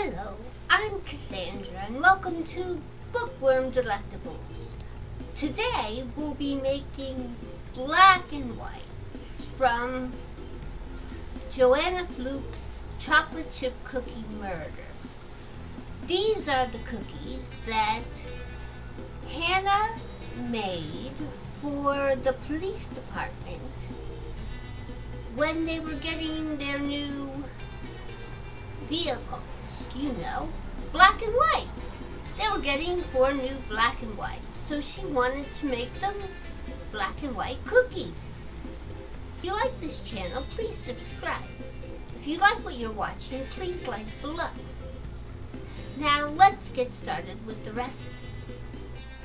Hello, I'm Cassandra and welcome to Bookworm Delectables. Today we'll be making black and whites from Joanna Fluke's Chocolate Chip Cookie Murder. These are the cookies that Hannah made for the police department when they were getting their new vehicles, you know, black and white. They were getting 4 new black and white, so she wanted to make them black and white cookies. If you like this channel, please subscribe. If you like what you're watching, please like below. Now let's get started with the recipe.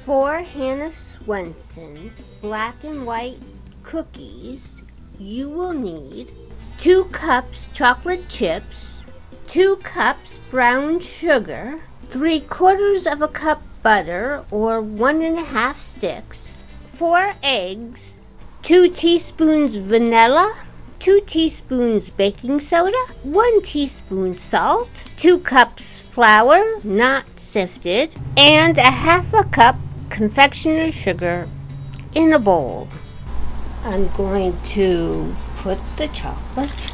For Hannah Swenson's black and white cookies, you will need 2 cups chocolate chips, 2 cups brown sugar, 3/4 of a cup butter or 1 1/2 sticks, 4 eggs, 2 teaspoons vanilla, 2 teaspoons baking soda, 1 teaspoon salt, 2 cups flour, not sifted, and 1/2 cup confectioner's sugar in a bowl. I'm going to put the chocolate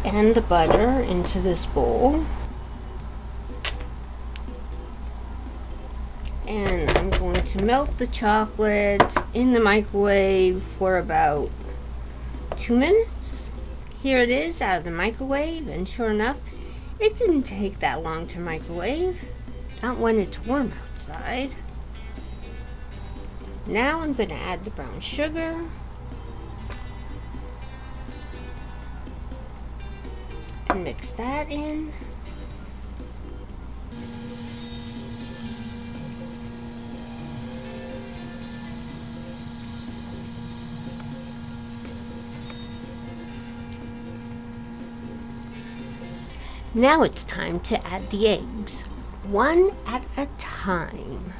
and the butter into this bowl, and I'm going to melt the chocolate in the microwave for about 2 minutes. Here it is out of the microwave, and sure enough, it didn't take that long to microwave, not when it's warm outside. Now I'm going to add the brown sugar. And mix that in. Now it's time to add the eggs, 1 at a time.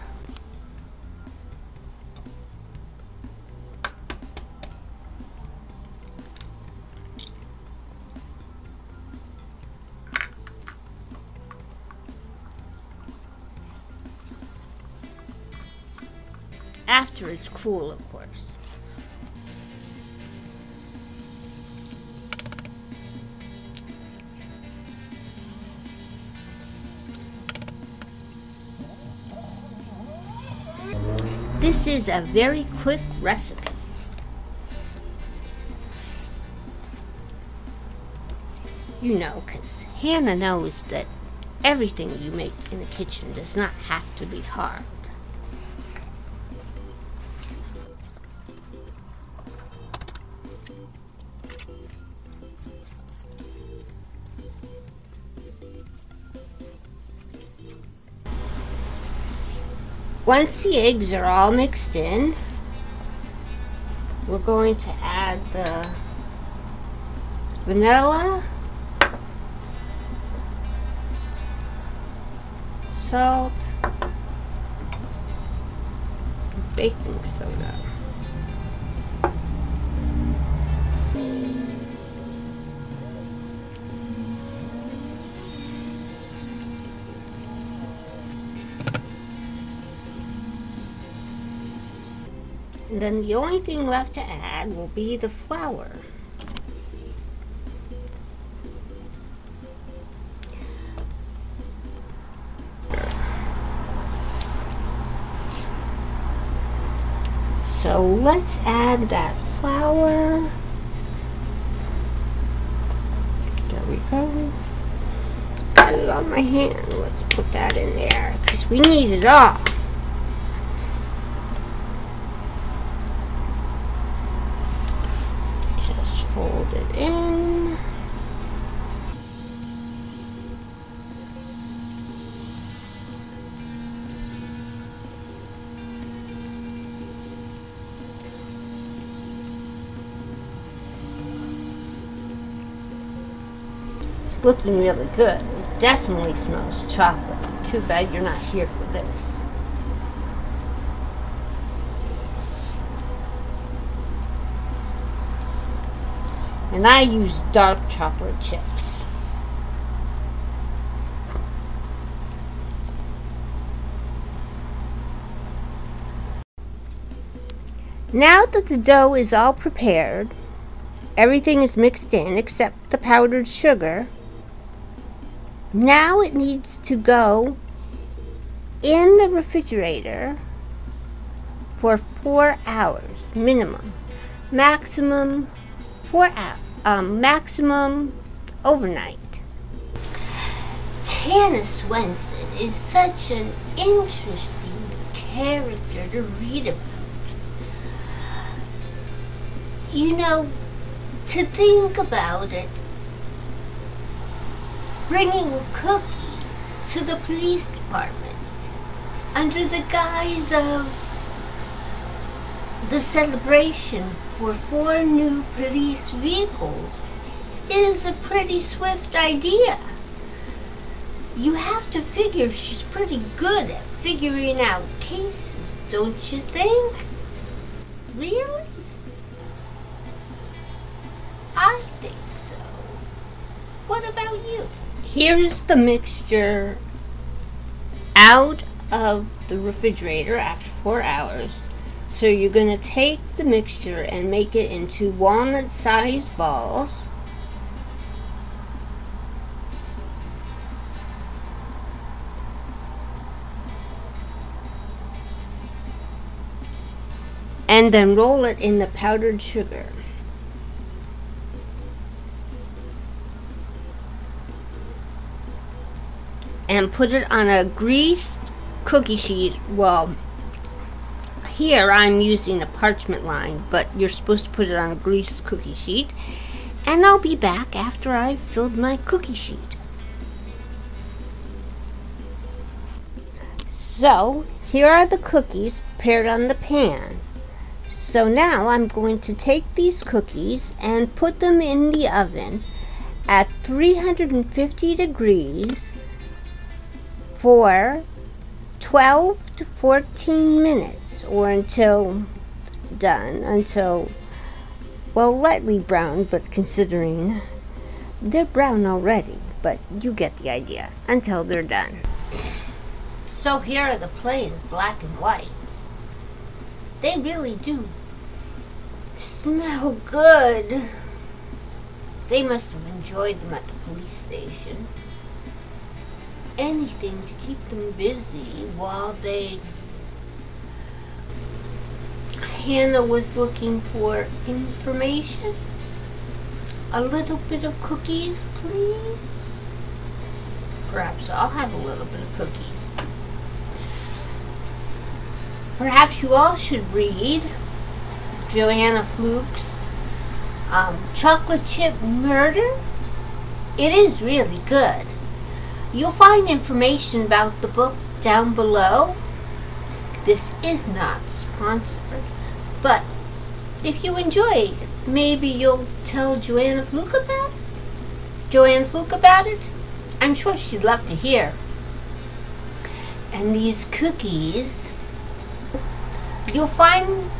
After it's cool, of course. This is a very quick recipe. You know, because Hannah knows that everything you make in the kitchen does not have to be hard. Once the eggs are all mixed in, we're going to add the vanilla, salt, and baking soda. And then the only thing left to add will be the flour. So let's add that flour. There we go. Got it on my hand. Let's put that in there because we need it all. Fold it in. It's looking really good. It definitely smells chocolate. Too bad you're not here for this. And I use dark chocolate chips. Now that the dough is all prepared, everything is mixed in except the powdered sugar. Now it needs to go in the refrigerator for 4 hours minimum. Maximum 4 hours. Maximum overnight. Hannah Swenson is such an interesting character to read about. You know, to think about it, bringing cookies to the police department under the guise of the celebration for 4 new police vehicles is a pretty swift idea. You have to figure she's pretty good at figuring out cases, don't you think? Really? I think so. What about you? Here's the mixture out of the refrigerator after 4 hours. So you're going to take the mixture and make it into walnut-sized balls. And then roll it in the powdered sugar. And put it on a greased cookie sheet. Well, here I'm using a parchment line, but you're supposed to put it on a greased cookie sheet. And I'll be back after I've filled my cookie sheet. So, here are the cookies prepared on the pan. So now I'm going to take these cookies and put them in the oven at 350 degrees for 12 to 14 minutes, or until done, well, lightly brown, but considering they're brown already, but you get the idea, until they're done. So here are the plain black and whites. They really do smell good. They must have enjoyed them at the police station. Anything to keep them busy while Hannah was looking for information. A little bit of cookies, please. Perhaps I'll have a little bit of cookies. Perhaps you all should read Joanna Fluke's Chocolate Chip Murder. It is really good. You'll find information about the book down below. This is not sponsored, but if you enjoy it, maybe you'll tell Joanna Fluke about it. I'm sure she'd love to hear. And these cookies, you'll find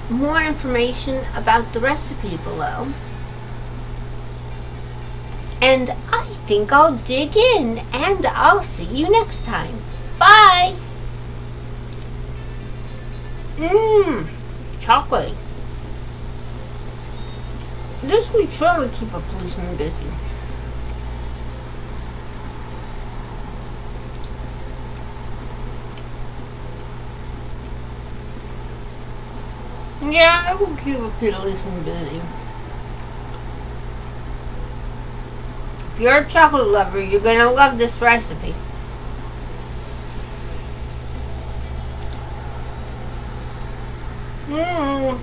more information about the recipe below. And I think I'll dig in, and I'll see you next time. Bye! Chocolate. This would surely keep a policeman busy. Yeah, it will keep a policeman busy. If you're a chocolate lover, you're gonna love this recipe. Mmm.